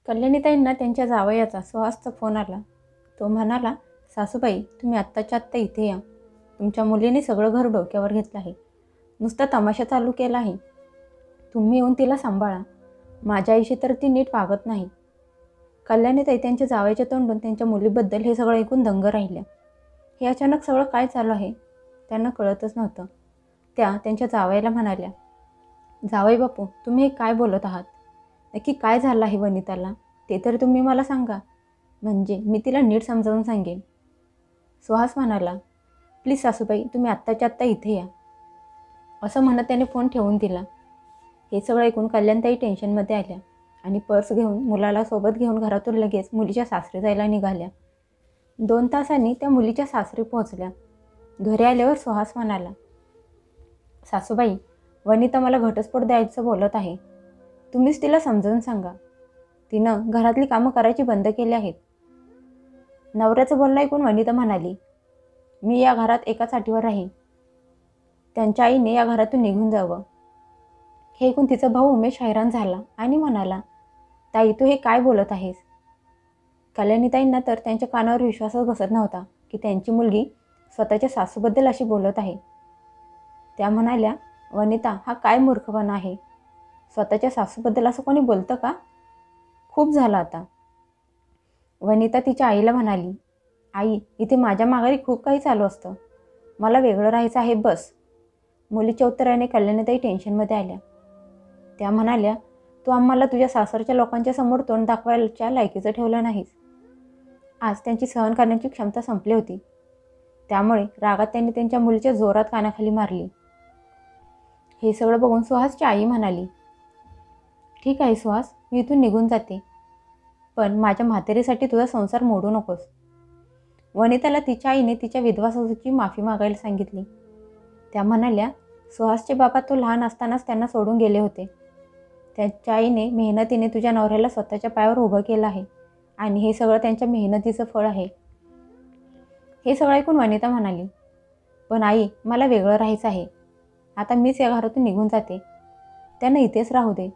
कल्याणीताईंना त्यांच्या जावयाचा सुहासचा फोन आला. तो म्हणाला, सासूबाई तुम्ही आत्ताच्या आत्ता इथे या. तुमच्या मुलीने सगळं घर डोक्यावर घेतलं आहे. नुसता तमाशा चालू केला आहे. तुम्ही येऊन तिला सांभाळा. माझ्या आईशी तर ती नीट वागत नाही. कल्याणीताई त्यांच्या जावयाच्या तोंडून त्यांच्या मुलीबद्दल हे सगळं ऐकून दंग राहिल्या. हे अचानक सगळं काय चालू आहे त्यांना कळतच नव्हतं. त्या त्यांच्या जावयाला म्हणाल्या, जावई बापू तुम्ही हे काय बोलत आहात? नक्की काय झालं आहे वनिताला ते तर तुम्ही मला सांगा, म्हणजे मी तिला नीट समजावून सांगेन. सुहास म्हणाला, प्लीज सासूबाई तुम्ही आत्ताच्या आत्ता इथे या. असं म्हणत त्याने फोन ठेवून दिला. हे सगळं ऐकून कल्याणताई टेन्शनमध्ये आल्या आणि पर्स घेऊन मुलाला सोबत घेऊन घरातून लगेच मुलीच्या सासरी जायला निघाल्या. 2 तासांनी त्या मुलीच्या सासरी पोहोचल्या. घरी आल्यावर सुहास म्हणाला, सासूबाई वनिता मला घटस्फोट द्यायचं बोलत आहे. तुम्हीच तिला समजावून सांगा. तिनं घरातली कामं करायची बंद केली आहेत. नवऱ्याचं बोलणं ऐकून वनिता म्हणाली, मी या घरात एकाच अटीवर राहीन. त्यांच्या आईने या घरातून निघून जावं. हे ऐकून तिचा भाऊ उमेश हैराण झाला आणि म्हणाला, ताई तू हे काय बोलत आहेस? कल्याणीताईंना तर त्यांच्या कानावर विश्वासच बसत नव्हता की त्यांची मुलगी स्वतःच्या सासूबद्दल अशी बोलत आहे. त्या म्हणाल्या, वनिता हा काय मूर्खपणा आहे? स्वतःच्या सासूबद्दल असं कोणी बोलतं का? खूप झालं आता. वनिता तिच्या आईला म्हणाली, आई इथे माझ्या माघारी खूप काही चालू असतं. मला वेगळं राहायचं आहे बस. मुलीच्या उत्तराने कल्याणीताई टेन्शनमध्ये आल्या. त्या म्हणाल्या, तू आम्हाला तुझ्या सासरच्या लोकांच्या समोर तोंड दाखवायच्या लायकीचं ठेवलं नाहीस. आज त्यांची सहन करण्याची क्षमता संपली होती. त्यामुळे रागात त्यांनी त्यांच्या मुलीच्या जोरात कानाखाली मारली. हे सगळं बघून सुहासची आई म्हणाली, ठीक आहे सुहास, मी इथून निघून जाते. पण माझ्या म्हातारीसाठी तुझा संसार मोडू नकोस. वनिताला तिच्या आईने तिच्या विधवा सासूची माफी मागायला सांगितली. त्या म्हणाल्या, सुहासचे बाबा तो लहान असतानाच त्यांना सोडून गेले होते. त्यांच्या आईने मेहनतीने तुझ्या नवऱ्याला स्वतःच्या पायावर उभं केलं आहे आणि हे सगळं त्यांच्या मेहनतीचं फळ आहे. हे सगळं ऐकून वनिता म्हणाली, पण आई मला वेगळं राहायचं आहे. आता मीच या घरातून निघून जाते. त्यांना इथेच राहू दे.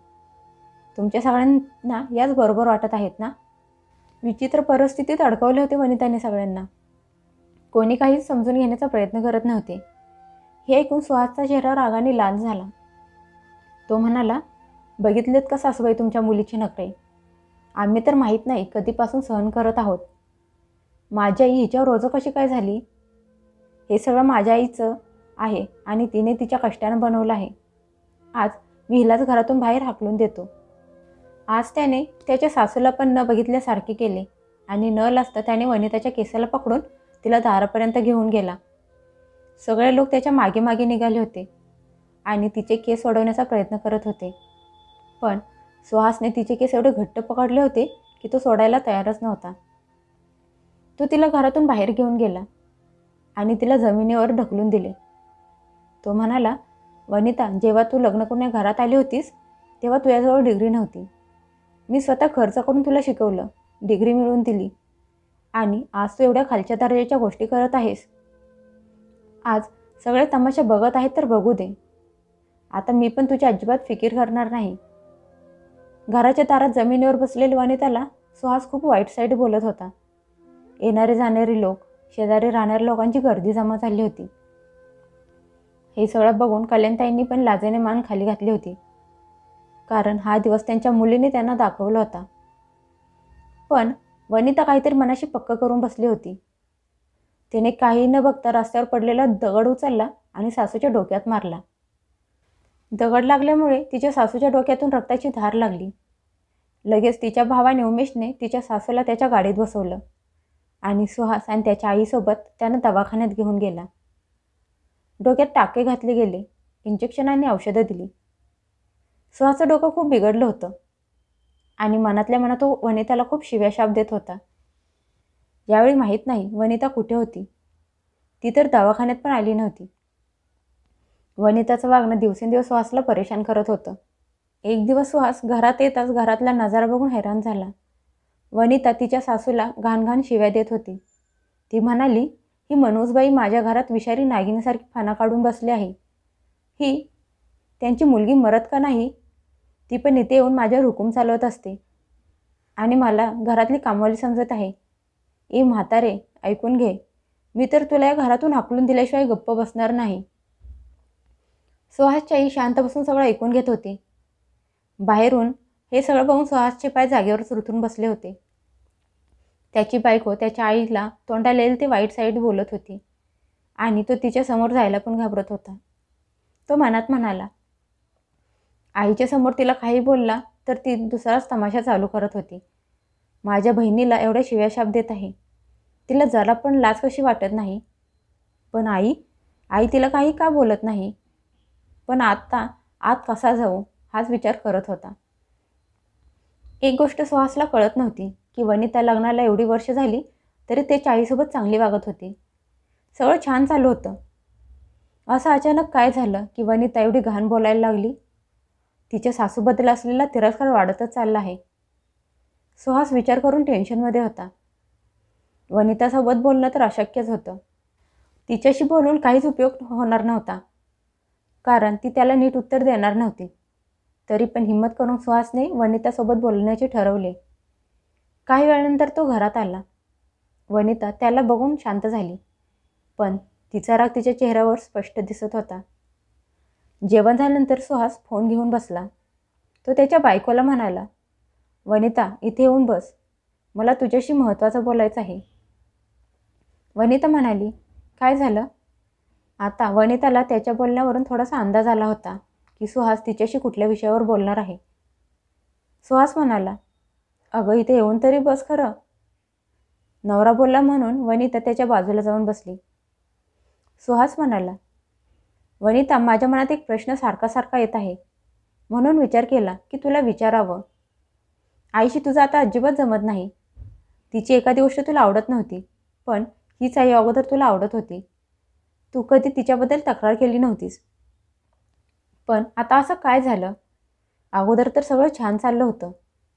तुमच्या सगळ्यांना याच बरोबर वाटत आहेत ना? विचित्र परिस्थितीत अडकवले होते वनिताने सगळ्यांना. कोणी काहीच समजून घेण्याचा प्रयत्न करत नव्हते. हे ऐकून सुहासचा चेहरा रागाने लाल झाला. तो म्हणाला, बघितलेत का सासूबाई तुमच्या मुलीची नखरे? आम्ही तर माहीत नाही कधीपासून सहन करत आहोत. माझी आई हिच्यावर रोज कशी काय झाली? हे सगळं माझ्या आईचं आहे आणि तिने तिच्या कष्टानं बनवलं आहे. आज मी हिलाच घरातून बाहेर हाकलून देतो. आज त्याने त्याच्या सासूला पण न बघितल्यासारखे केले आणि न लाजता त्याने वनिताच्या केसाला पकडून तिला दारापर्यंत घेऊन गेला. सगळे लोक त्याच्या मागे मागे निघाले होते आणि तिचे केस सोडवण्याचा प्रयत्न करत होते. पण सुहासने तिचे केस एवढे घट्ट पकडले होते की तो सोडायला तयारच नव्हता. तो तिला घरातून बाहेर घेऊन गेला आणि तिला जमिनीवर ढकलून दिले. तो म्हणाला, वनिता जेव्हा तू लग्न करून या घरात आली होतीस तेव्हा तुझ्याजवळ डिग्री नव्हती. मी स्वतः खर्च करून तुला शिकवलं, डिग्री मिळवून दिली आणि आज तू एवढ्या खालच्या दर्जाच्या गोष्टी करत आहेस. आज सगळे तमाशा बघत आहेत तर बघू दे. आता मी पण तुझी अजिबात फिकीर करणार नाही. घराच्या दारात जमिनीवर बसलेल्या वनिताला सुहास खूप वाईट साईड बोलत होता. येणारे जाणारे लोक, शेजारी राहणाऱ्या लोकांची गर्दी जमा झाली होती. हे सगळं बघून कल्याणताईंनी पण लाजेने मान खाली घातली होती, कारण हा दिवस त्यांच्या मुलीने त्यांना दाखवला होता. पण वनिता काहीतरी मनाशी पक्क करून बसली होती. तिने काही न बघता रस्त्यावर पडलेला दगड उचलला आणि सासूच्या डोक्यात मारला. दगड लागल्यामुळे तिच्या सासूच्या डोक्यातून रक्ताची धार लागली. लगेच तिच्या भावाने उमेशने तिच्या सासूला त्याच्या गाडीत बसवलं आणि सुहास आणि त्याच्या आईसोबत त्यानं दवाखान्यात घेऊन गेला. डोक्यात टाके घातले गेले, इंजेक्शन आणि औषधं दिली. सुहासचं डोकं खूप बिघडलं होतं आणि मनातल्या मनात तो वनिताला खूप शिव्याशाप देत होता. यावेळी माहीत नाही वनिता कुठे होती. ती तर दवाखान्यात पण आली नव्हती. वनिताचं वागणं दिवसेंदिवस सुहासला परेशान करत होतं. एक दिवस सुहास घरात येताच घरातला नजारा बघून हैराण झाला. वनिता तिच्या सासूला घाण शिव्या देत होती. ती म्हणाली, ही मनोजबाई माझ्या घरात विषारी नागिनीसारखी फाना काढून बसली आहे. ही त्यांची मुलगी मरत का नाही? ती पण इथे येऊन माझ्यावर हुकूम चालवत असते. आणि मला घरातली कामवाली समजत आहे. ए म्हातारे, ऐकून घे. मी तर तुला या घरातून हाकलून दिल्याशिवाय गप्प बसणार नाही. सुहासची आई शांत बसून सगळं ऐकून घेत होती. बाहेरून हे सगळं बघून सुहासचे पाय जागेवरच रुतून बसले होते. त्याची बायको त्याच्या आईला तोंडाला येईल ते वाईट साईड बोलत होती आणि तो तिच्यासमोर जायला पण घाबरत होता. तो मनात म्हणाला, आईच्या समोर तिला काही बोलला तर ती दुसराच तमाशा चालू करत होती. माझ्या बहिणीला एवढ्या शिव्याशाप देत आहे, तिला जरा पण लाज कशी वाटत नाही. पण आई आई तिला काही का बोलत नाही. पण आता आत कसा जाऊ हाच विचार करत होता. एक गोष्ट सुहासला कळत नव्हती की वनिता लग्नाला एवढी वर्ष झाली तरी त्याच्या आईसोबत चांगली वागत होती. सगळं छान चालू होतं. असं अचानक काय झालं की वनिता एवढी घाण बोलायला लागली. तिच्या सासूबद्दल असलेला तिरस्कार वाढतच चालला आहे. सुहास विचार करून टेन्शनमध्ये होता. वनितासोबत बोलणं तर अशक्यच होतं. तिच्याशी बोलून काहीच उपयोग होणार नव्हता, कारण ती त्याला नीट उत्तर देणार नव्हती. तरी पण हिम्मत करून सुहासने वनितासोबत बोलण्याचे ठरवले. काही वेळानंतर तो घरात आला. वनिता त्याला बघून शांत झाली, पण तिचा राग तिच्या चेहऱ्यावर स्पष्ट दिसत होता. जेवण झाल्यानंतर सुहास फोन घेऊन बसला. तो त्याच्या बायकोला म्हणाला, वनिता, इथे येऊन बस, मला तुझ्याशी महत्त्वाचं बोलायचं आहे. वनिता म्हणाली, काय झालं? आता वनिताला त्याच्या बोलण्यावरून थोडासा अंदाज आला होता की सुहास तिच्याशी कुठल्या विषयावर बोलणार आहे. सुहास म्हणाला, अगं इथे येऊन तरी बस खरं. नवरा बोलला म्हणून वनिता त्याच्या बाजूला जाऊन बसली. सुहास म्हणाला, वनिता, माझ्या मनात एक प्रश्न सारखा सारखा येत आहे, म्हणून विचार केला की तुला विचारावं. आईशी तुझं आता अजिबात जमत नाही. तिची एखादी गोष्ट तुला आवडत नव्हती, पण हीच आई अगोदर तुला आवडत होती. तू कधी तिच्याबद्दल तक्रार केली नव्हतीस. पण आता असं काय झालं? अगोदर तर सगळं छान चाललं होतं,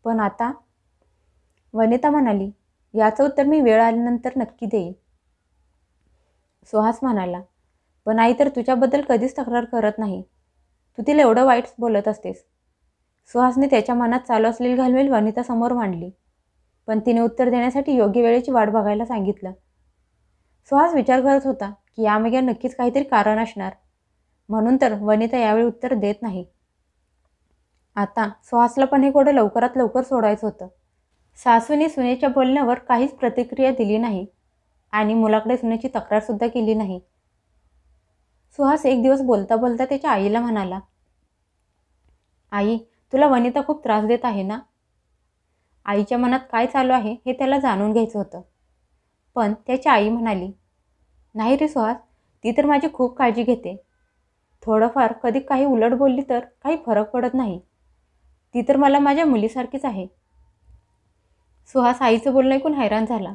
पण आता? वनिता म्हणाली, याचं उत्तर मी वेळ आल्यानंतर नक्की देईन. सुहास म्हणाला, पण आई तर तुझ्याबद्दल कधीच तक्रार करत नाही. तू तिला एवढं वाईट बोलत असतेस. सुहासने त्याच्या मनात चालू असलेली घालमेल वनितासमोर मांडली, पण तिने उत्तर देण्यासाठी योग्य वेळेची वाट बघायला सांगितलं. सुहास विचार करत होता की यामागे नक्कीच काहीतरी कारण असणार, म्हणून तर वनिता यावेळी उत्तर देत नाही. आता सुहासला पण हे कोडं लवकरात लवकर सोडायचं होतं. सासूने सुनेच्या बोलण्यावर काहीच प्रतिक्रिया दिली नाही आणि मुलाकडे सुनेची तक्रारसुद्धा केली नाही. सुहास एक दिवस बोलता बोलता त्याच्या आईला म्हणाला, आई, तुला वनिता खूप त्रास देत आहे ना? आईच्या मनात काय चालू आहे हे त्याला जाणून घ्यायचं होतं. पण त्याची आई म्हणाली, नाही रे सुहास, ती तर माझी खूप काळजी घेते. थोडंफार कधी काही उलट बोलली तर काही फरक पडत नाही. ती तर मला माझ्या मुलीसारखीच आहे. सुहास आईचं बोलणं ऐकून हैराण झाला.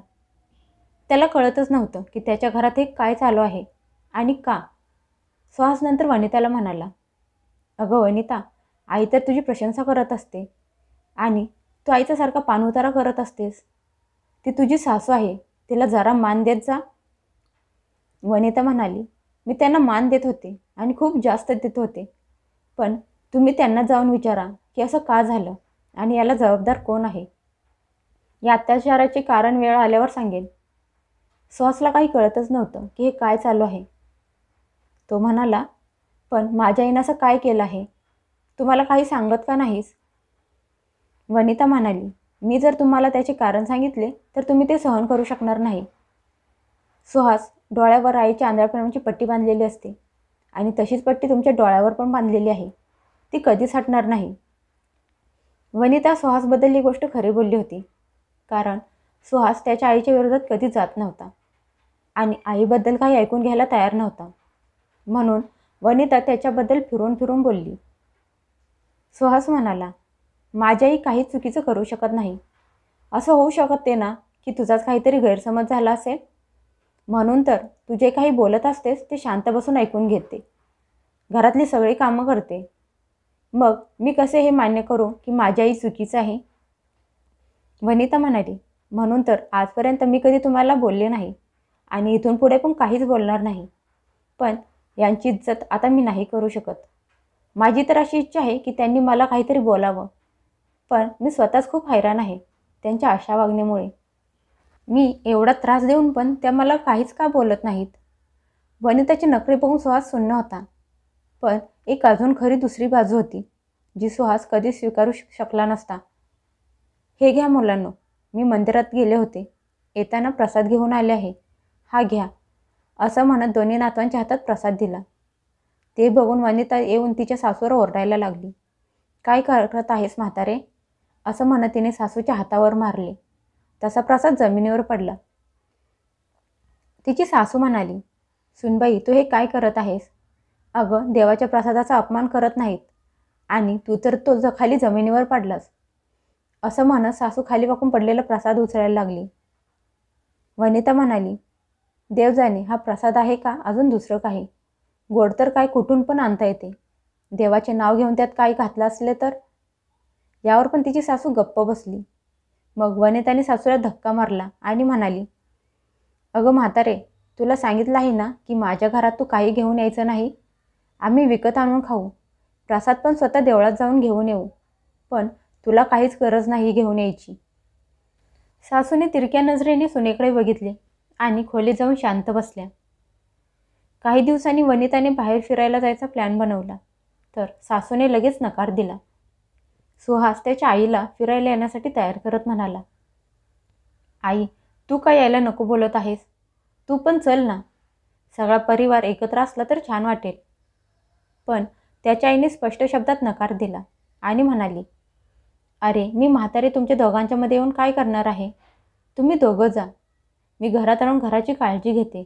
त्याला कळतच नव्हतं की त्याच्या घरात हे काय चालू आहे आणि का. सुहास नंतर वनिताला म्हणाला, अगं वनिता, आई तर तुझी प्रशंसा करत असते आणि तू आईचा सारखा पाणउतारा करत असतेस. ती तुझी सासू आहे, तिला जरा मान देत जा. वनिता म्हणाली, मी त्यांना मान देत होते आणि खूप जास्त देत होते, पण तुम्ही त्यांना जाऊन विचारा की असं का झालं आणि याला जबाबदार कोण आहे. या अत्याचाराचे कारण वेळ आल्यावर सांगेन. सुहासला काही कळतच नव्हतं की हे काय चालू आहे. तो म्हणाला, पण माझ्या आईनं असं काय केलं आहे? तुम्हाला काही सांगत का नाहीस? वनिता म्हणाली, मी जर तुम्हाला त्याचे कारण सांगितले तर तुम्ही ते सहन करू शकणार नाही. सुहास, डोळ्यावर आईच्या आंधळपणाची पट्टी बांधलेली असते आणि तशीच पट्टी तुमच्या डोळ्यावर पण बांधलेली आहे. ती कधीच हटणार नाही. वनिता सुहासबद्दल ही गोष्ट खरी बोलली होती, कारण सुहास त्याच्या आईच्या विरोधात कधीच जात नव्हता आणि आईबद्दल काही ऐकून घ्यायला तयार नव्हता. म्हणून वनिता त्याच्याबद्दल फिरून फिरून बोलली. सुहास म्हणाला, माझी आई काहीच चुकीचं करू शकत नाही. असं होऊ शकते ना की तुझाच काहीतरी गैरसमज झाला असेल, म्हणून तर तू जे काही बोलत असतेस ते शांत बसून ऐकून घेते, घरातली सगळी कामं करते. मग मी कसे हे मान्य करू की माझी आई चुकीचं आहे? वनिता म्हणाली, म्हणून तर आजपर्यंत मी कधी तुम्हाला बोलले नाही आणि इथून पुढे पण काहीच बोलणार नाही. पण यांची इज्जत आता मी नाही करू शकत. माझी तर अशी इच्छा आहे की त्यांनी मला काहीतरी बोलावं, पण मी स्वतःच खूप हैराण आहे. त्यांच्या अशा वागण्यामुळे. मी एवढा त्रास देऊन पण त्या मला काहीच का बोलत नाहीत. वनिताची नखरे बघून सुहास सुन्न होता. पण एक अजून खरी दुसरी बाजू होती, जी सुहास कधीच स्वीकारू शकला नसता. हे घ्या मुलांनो, मी मंदिरात गेले होते. येताना प्रसाद घेऊन आले आहे. हा घ्या, असं म्हणत दोन्ही नातवांच्या हातात प्रसाद दिला. ते बघून वनिता येऊन तिच्या सासूवर ओरडायला लागली. काय करत आहेस म्हातारे, असं म्हणत तिने सासूच्या हातावर मारले. तसा प्रसाद जमिनीवर पडला. तिची सासू म्हणाली, सुनबाई तू हे काय करत आहेस? अगं देवाच्या प्रसादाचा अपमान करत नाहीत आणि तू तर तो खाली जमिनीवर पडलास. असं म्हणत सासू खाली वाकून पडलेला प्रसाद उचलायला लागली. वनिता म्हणाली, देव जाणे हा प्रसाद आहे का अजून दुसरं काही. गोड तर काय कुठून पण आणता येते. देवाचे नाव घेऊन त्यात काही घातलं असले तर. यावर पण तिची सासू गप्प बसली. मग वनिताने सासूला धक्का मारला आणि म्हणाली, अगं म्हातारे, तुला सांगितलं आहे ना की माझ्या घरात तू काही घेऊन यायचं नाही. आम्ही विकत आणून खाऊ, प्रसाद पण स्वतः देवळात जाऊन घेऊन येऊ, पण तुला काहीच गरज नाही घेऊन यायची. सासूने तिरक्या नजरेने सुनेकडे बघितले आणि खोलीत जाऊन शांत बसल्या. काही दिवसांनी वनिताने बाहेर फिरायला जायचा प्लॅन बनवला, तर सासूने लगेच नकार दिला. सुहास त्याच्या आईला फिरायला येण्यासाठी तयार करत म्हणाला, आई तू काय यायला नको बोलत आहेस? तू पण चल ना, सगळा परिवार एकत्र असला तर छान वाटेल. पण त्याच्या आईने स्पष्ट शब्दात नकार दिला आणि म्हणाली, अरे मी म्हातारे तुमच्या दोघांच्यामध्ये येऊन काय करणार आहे? तुम्ही दोघं जा, मी घरात आणून घराची काळजी घेते.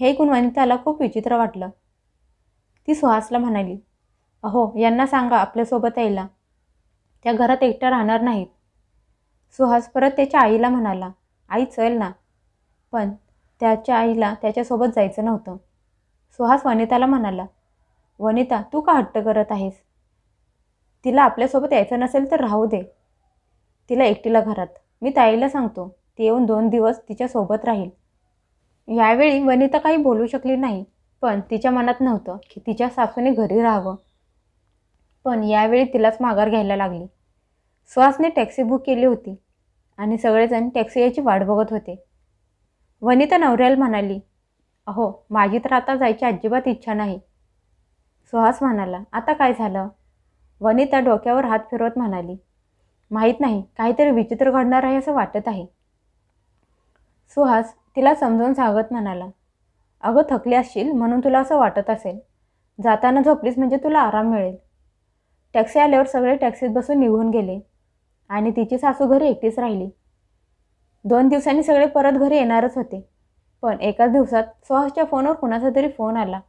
हे ऐकून वनिताला खूप विचित्र वाटलं. ती सुहासला म्हणाली, अहो यांना सांगा आपल्यासोबत यायला, त्या घरात एकट्या राहणार नाहीत. सुहास परत त्याच्या आईला म्हणाला, आई चल ना, पण त्याच्या आईला त्याच्यासोबत जायचं नव्हतं. सुहास वनिताला म्हणाला, वनिता तू का हट्ट करत आहेस? तिला आपल्यासोबत यायचं नसेल तर राहू दे, तिला एकटीला घरात. मी ताईला सांगतो, ती येऊन 2 दिवस तिच्यासोबत राहील. यावेळी वनिता काही बोलू शकली नाही, पण तिच्या मनात नव्हतं की तिच्या सासूने घरी राहावं. पण यावेळी तिलाच माघार घ्यायला लागली. सुहासने टॅक्सी बुक केली होती आणि सगळेजण टॅक्सी यायची वाट बघत होते. वनिता नवऱ्याला म्हणाली, अहो माझी तर आता जायची अजिबात इच्छा नाही. सुहास म्हणाला, आता काय झालं? वनिता डोक्यावर हात फिरवत म्हणाली, माहीत नाही, काहीतरी विचित्र घडणार आहे असं वाटत आहे. सुहास तिला समजावून सांगत म्हणाला, अगं थकली असशील म्हणून तुला असं वाटत असेल. जाताना झोपलीस म्हणजे तुला आराम मिळेल. टॅक्सी आल्यावर सगळे टॅक्सीत बसून निघून गेले आणि तिची सासू घरी एकटीच राहिली. 2 दिवसांनी सगळे परत घरी येणारच होते. पण एकाच दिवसात सुहासच्या फोनवर कुणाचा तरी फोन आला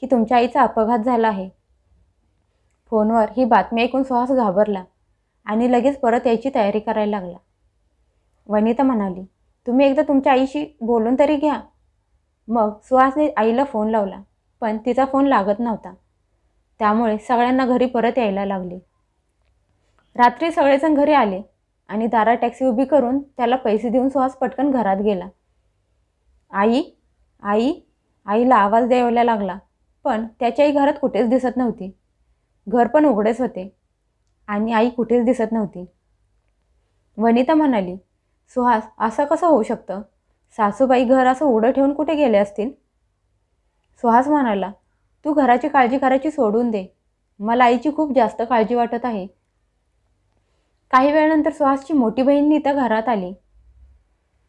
की तुमच्या आईचा अपघात झाला आहे. फोनवर ही बातमी ऐकून सुहास घाबरला आणि लगेच परत यायची तयारी करायला लागला. वनिता म्हणाली, तुम्ही एकदा तुमच्या आईशी बोलून तरी घ्या. मग सुहासने आईला फोन लावला, पण तिचा फोन लागत नव्हता. त्यामुळे सगळ्यांना घरी परत यायला लागले. रात्री सगळेजण घरी आले आणि दारात टॅक्सी उभी करून त्याला पैसे देऊन सुहास पटकन घरात गेला. आई आई आईला आवाज द्यायला लागला, पण त्याची आई घरात कुठेच दिसत नव्हती. घर पण उघडेच होते आणि आई कुठेच दिसत नव्हती. वनिता म्हणाली, सुहास असं कसं होऊ शकतं? सासूबाई घर असं उघडं ठेवून कुठे गेले असतील? सुहास म्हणाला, तू घराची काळजी करायची सोडून दे, मला आईची खूप जास्त काळजी वाटत आहे. काही वेळानंतर सुहासची मोठी बहीण नीता घरात आली.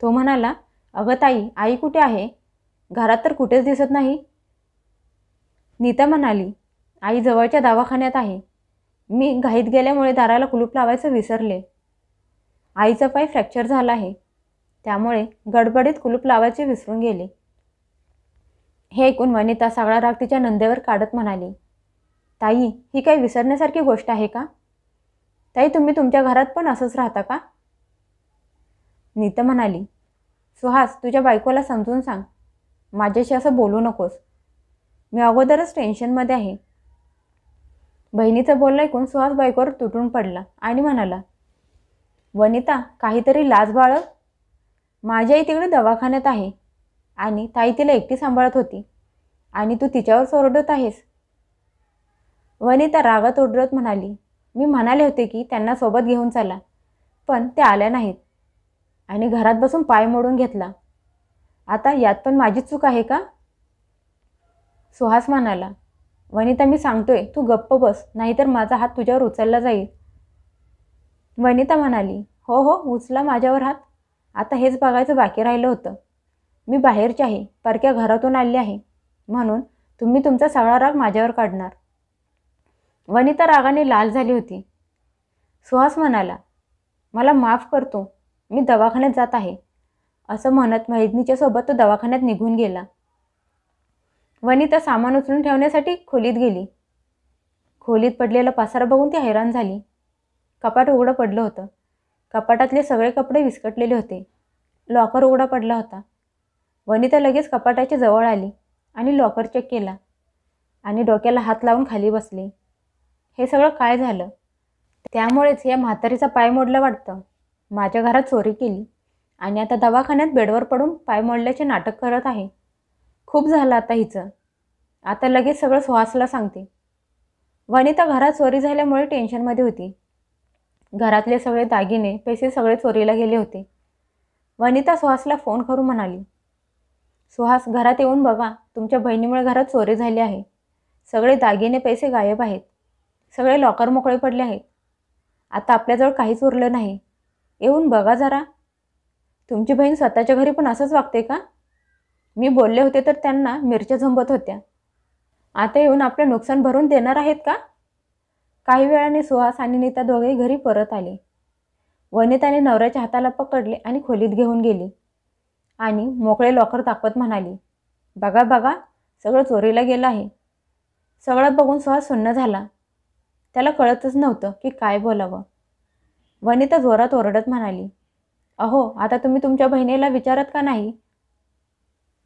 तो म्हणाला, अगं ताई, आई कुठे आहे? घरात तर कुठेच दिसत नाही. नीता म्हणाली, आई जवळच्या दवाखान्यात आहे. मी घाईत गेल्यामुळे दाराला कुलूप लावायचं विसरले. आईचा पाय फ्रॅक्चर झाला आहे, त्यामुळे गडबडीत कुलूप लावायचे विसरून गेले. हे ऐकून वनिता सगळा राग तिच्या नंदेवर काढत म्हणाली, ताई ही काही विसरण्यासारखी गोष्ट आहे का? ताई तुम्ही तुमच्या घरात पण असंच राहता का? नीता म्हणाली, सुहास तुझ्या बायकोला समजून सांग, माझ्याशी असं बोलू नकोस. मी अगोदरच टेन्शनमध्ये आहे. बहिणीचं बोलणं ऐकून सुहास बायकोवर तुटून पडला आणि म्हणाला, वनिता काहीतरी लाज बाळग. माझी आई तिकडे दवाखान्यात आहे आणि ताई तिला एकटी सांभाळत होती आणि तू तिच्यावर ओरडत आहेस. वनिता रागात ओरडत म्हणाली, मी म्हणाले होते की त्यांना सोबत घेऊन चला, पण त्या आल्या नाहीत आणि घरात बसून पाय मोडून घेतला. आता यात पण माझीच चूक आहे का? सुहास म्हणाला. वनिता, मी सांगतोय तू गप्प बस, नाहीतर माझा हात तुझ्यावर उचलला जाईल. वनिता म्हणाली, हो हो, उचला माझ्यावर हात. आता हेच बघायचं बाकी राहिलं होतं. मी बाहेरची आहे, परक्या घरातून आली आहे, म्हणून तुम्ही तुमचा सगळा राग माझ्यावर काढणार. वनिता रागाने लाल झाली होती. सुहास म्हणाला, मला माफ करतो, मी दवाखान्यात जात आहे, असं म्हणत मैत्रिणीच्या सोबत तो दवाखान्यात निघून गेला. वनिता सामान उचलून ठेवण्यासाठी खोलीत गेली. खोलीत पडलेला पसारा बघून ती हैराण झाली. कपाट उघडं पडलं होतं. कपाटातले सगळे कपडे विस्कटलेले होते. लॉकर उघडा पडला होता. वनिता लगेच कपाटाच्या जवळ आली आणि लॉकर चेक केला आणि डोक्याला हात लावून खाली बसली. हे सगळं काय झालं? त्यामुळेच या म्हातारीचा पाय मोडला वाटतं. माझ्या घरात चोरी केली आणि आता दवाखान्यात बेडवर पडून पाय मोडल्याचे नाटक करत आहे. खूप झालं आता हिचं. आता लगेच सगळं सुहासला सांगते. वनिता घरात चोरी झाल्यामुळे टेन्शनमध्ये होती. घरातले सगळे दागिने, पैसे सगळे चोरीला गेले होते. वनिता सुहासला फोन करून म्हणाली, सुहास, घरात येऊन बघा, तुमच्या बहिणीमुळे घरात चोरी झाली आहे. सगळे दागिने, पैसे गायब आहेत. सगळे लॉकर मोकळे पडले आहेत. आता आपल्याजवळ काहीच उरलं नाही. येऊन बघा जरा. तुमची बहीण स्वतःच्या घरी पण असंच वागते का? मी बोलले होते तर त्यांना मिरच्या झंबत होत्या. आता येऊन आपलं नुकसान भरून देणार आहेत का? काही वेळाने सुहास आणि नीता दोघेही घरी परत आले. वनिताने नवऱ्याच्या हाताला पकडले आणि खोलीत घेऊन गेली आणि मोकळे लॉकर दाखवत म्हणाली, बघा बघा, सगळं चोरीला गेलं आहे. सगळं बघून सुहास सुन्न झाला. त्याला कळतच नव्हतं की काय बोलावं. वनिता जोरात ओरडत म्हणाली, अहो, आता तुम्ही तुमच्या बहिणीला विचारत का नाही?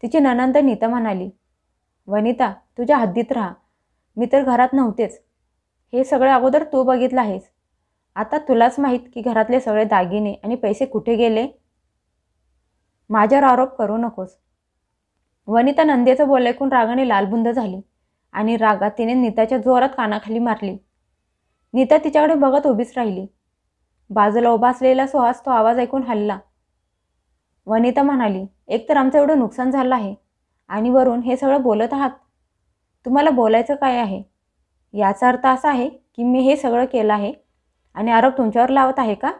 तिची नणंद नीता म्हणाली, वनिता, तुझ्या हद्दीत राहा. मी तर घरात नव्हतेच. हे सगळं अगोदर तू बघितलं आहेस. आता तुलाच माहीत की घरातले सगळे दागिने आणि पैसे कुठे गेले. माझ्यावर आरोप करू नकोस. वनिता नंदेचं बोल ऐकून रागाने लालबुंद झाली आणि रागात तिने नीताच्या जोरात कानाखाली मारली. नीता तिच्याकडे बघत उभीच राहिली. बाजूला उभा असलेला सुहास तो आवाज ऐकून हलला. वनिता म्हणाली, एकतर आमचं एवढं नुकसान झालं आहे आणि वरून हे सगळं बोलत आहात. तुम्हाला बोलायचं काय आहे? याचा अर्थ असा आहे की मी हे सगळं केलं आहे आणि आरोप तुमच्यावर लावत आहे का?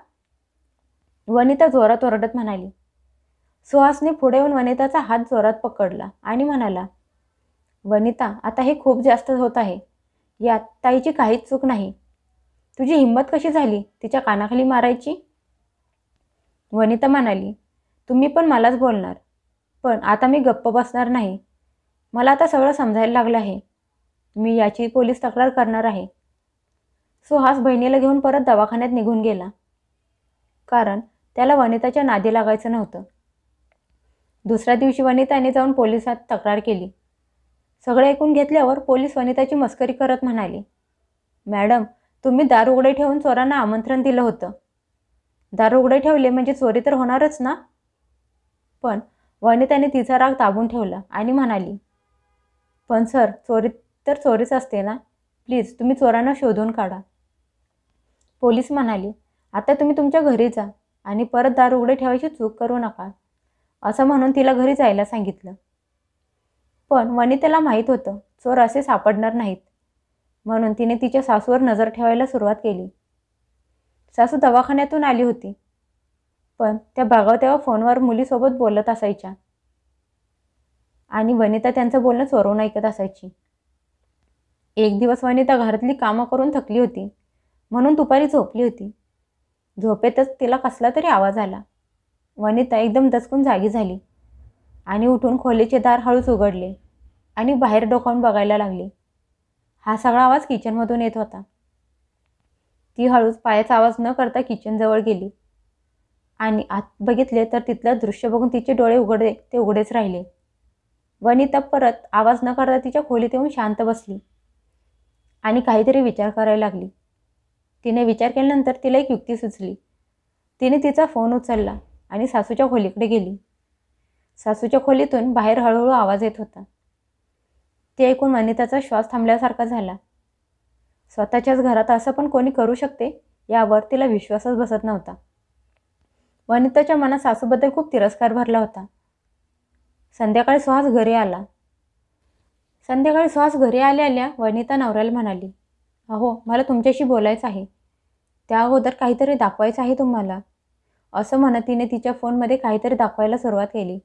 वनिता जोरात ओरडत म्हणाली. सुहासने पुढे येऊन वनिताचा हात जोरात पकडला आणि म्हणाला, वनिता, आता हे खूप जास्त होत आहे. यात ताईची काहीच चूक नाही. तुझी हिंमत कशी झाली तिच्या कानाखाली मारायची? वनिता म्हणाली, तुम्ही पण मलाच बोलणार, पण आता मी गप्प बसणार नाही. मला आता सगळं समजायला लागलं आहे. मी याची पोलीस तक्रार करणार आहे. सुहास बहिणीला घेऊन परत दवाखान्यात निघून गेला, कारण त्याला वनिताच्या नादी लागायचं नव्हतं. दुसऱ्या दिवशी वनिताने जाऊन पोलिसात तक्रार केली. सगळे ऐकून घेतल्यावर पोलीस वनिताची मस्करी करत म्हणाले, मॅडम, तुम्ही दार उघडे ठेवून चोरांना आमंत्रण दिलं होतं. दार उघडे ठेवले म्हणजे चोरी तर होणारच ना? पण वनिताने तिचा राग दाबून ठेवला आणि म्हणाली, पण सर, चोरी तर चोरीच असते ना. प्लीज तुम्ही चोरांना शोधून काढा. पोलीस म्हणाले, आता तुम्ही तुमच्या घरी जा आणि परत दार उघडे ठेवायची चूक करू नका, असं म्हणून तिला घरी जायला सांगितलं. पण वनितेला माहीत होतं चोर असे सापडणार नाहीत, म्हणून तिने तिच्या सासूवर नजर ठेवायला सुरुवात केली. सासू दवाखान्यातून आली होती, पण त्या बघाव तेव्हा फोनवर मुलीसोबत बोलत असायच्या आणि वनिता त्यांचं बोलणं चोरून ऐकत असायची. एक दिवस वनिता घरातली कामं करून थकली होती, म्हणून दुपारी झोपली होती. झोपेतच तिला कसला तरी आवाज आला. वनिता एकदम दचकून जागी झाली आणि उठून खोलीचे दार हळूच उघडले आणि बाहेर डोकावून बघायला लागली. हा सगळा आवाज किचनमधून येत होता. ती हळूच पायाचा आवाज न करता किचनजवळ गेली आणि आत बघितले तर तिथलं दृश्य बघून तिचे डोळे उघडेच राहिले. वनिता परत आवाज न करता तिच्या खोलीत येऊन शांत बसली आणि काहीतरी विचार करायला लागली. तिने विचार केल्यानंतर तिला एक युक्ती सुचली. तिने तिचा फोन उचलला आणि सासूच्या खोलीकडे गेली. सासूच्या खोलीतून बाहेर हळूहळू आवाज येत होता. ते ऐकून वनिताचा श्वास थांबल्यासारखा झाला. स्वतःच्याच घरात असं पण कोणी करू शकते यावर तिला विश्वासच बसत नव्हता. वनिताच्या मनात सासूबद्दल खूप तिरस्कार भरला होता. संध्याकाळी सुहास घरी आला. संध्याकाळी सुहास घरी आल्या वनिता नवऱ्याला म्हणाली, अहो मला तुमच्याशी बोलायचं आहे. त्या अगोदर काहीतरी दाखवायचं आहे तुम्हाला. असं म्हणत तिने तिच्या फोनमध्ये काहीतरी दाखवायला सुरुवात केली.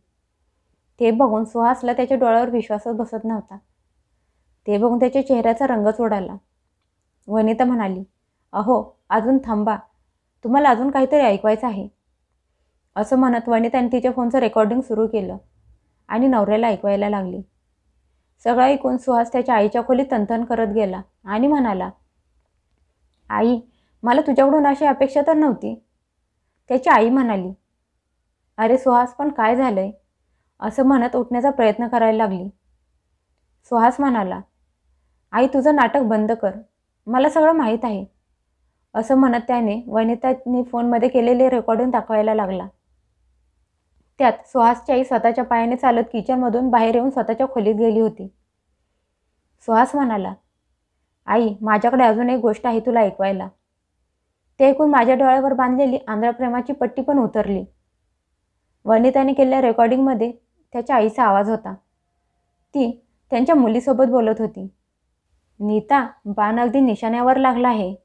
ते बघून सुहासला त्याच्या डोळ्यावर विश्वासच बसत नव्हता. ते बघून त्याच्या चेहऱ्याचा रंगच उडाला. वनिता म्हणाली, अहो अजून थांबा, तुम्हाला अजून काहीतरी ऐकवायचं आहे. असं म्हणत वनिताने तिच्या फोनचं रेकॉर्डिंग सुरू केलं आणि नवऱ्याला ऐकवायला लागली. सगळं ऐकून सुहास त्याच्या आईच्या खोलीत तंतन करत गेला आणि म्हणाला, आई मला तुझ्याकडून अशी अपेक्षा तर नव्हती. त्याची आई म्हणाली, अरे सुहास पण काय झालंय? असं म्हणत उठण्याचा प्रयत्न करायला लागली. सुहास म्हणाला, आई तुझं नाटक बंद कर, मला सगळं माहीत आहे. असं म्हणत त्याने वनिताने फोनमध्ये केलेले रेकॉर्डिंग दाखवायला लागला. त्यात सुहासची आई स्वतःच्या पायाने चालत किचनमधून बाहेर येऊन स्वतःच्या खोलीत गेली होती. सुहास म्हणाला, आई माझ्याकडे अजून एक गोष्ट आहे तुला ऐकवायला. ते ऐकून माझ्या डोळ्यावर बांधलेली आंधळप्रेमाची पट्टी पण उतरली. वनिताने केलेल्या रेकॉर्डिंगमध्ये त्याच्या आईचा आवाज होता. ती त्यांच्या मुलीसोबत बोलत होती. नीता, बाण अगदी निशाण्यावर लागला आहे.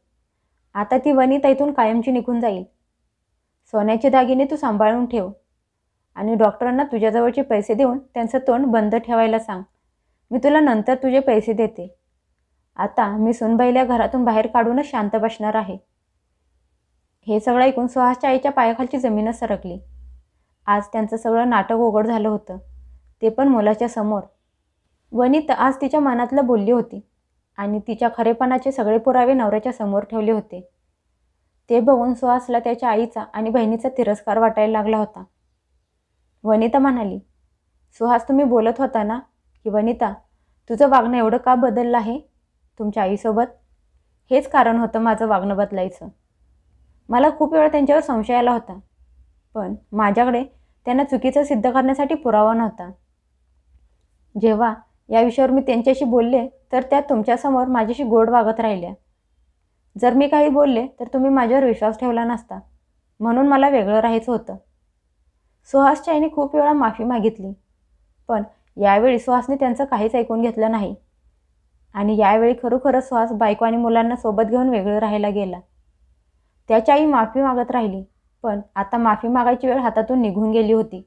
आता ती वनिता इथून कायमची निघून जाईल. सोन्याचे दागिने तू सांभाळून ठेव आणि डॉक्टरांना तुझ्याजवळचे पैसे देऊन त्यांचं तोंड बंद ठेवायला सांग. मी तुला नंतर तुझे पैसे देते. आता मी सुनबाईला घरातून बाहेर काढूनच शांत बसणार आहे. हे सगळं ऐकून सुहासच्या आईच्या पायाखालची जमीनच सरकली. आज त्यांचं सगळं नाटक उघड झालं होतं, ते पण मुलाच्या समोर. वनिता आज तिच्या मनातलं बोलली होती आणि तिच्या खरेपणाचे सगळे पुरावे नवऱ्याच्या समोर ठेवले होते. ते बघून सुहासला त्याच्या आईचा आणि बहिणीचा तिरस्कार वाटायला लागला होता. वनिता म्हणाली, सुहास तुम्ही बोलत होता ना की वनिता तुझं वागणं एवढं का बदललं आहे तुमच्या आईसोबत? हेच कारण होतं माझं वागणं बदलायचं. मला खूप वेळा त्यांच्यावर संशय आला होता, पण माझ्याकडे त्यांना चुकीचं सिद्ध करण्यासाठी पुरावा नव्हता. जेव्हा या विषयावर मी त्यांच्याशी बोलले तर त्या तुमच्यासमोर माझ्याशी गोड वागत राहिल्या. जर मी काही बोलले तर तुम्ही माझ्यावर विश्वास ठेवला नसता, म्हणून मला वेगळं राहायचं होतं. सुहासच्या आईने खूप वेळा माफी मागितली, पण यावेळी सुहासने त्यांचं काहीच ऐकून घेतलं नाही आणि यावेळी खरोखरच सुहास बायको आणि मुलांना सोबत घेऊन वेगळं राहायला गेला. त्याची आई माफी मागत राहिली, पण आता माफी मागायची वेळ हातातून निघून गेली होती.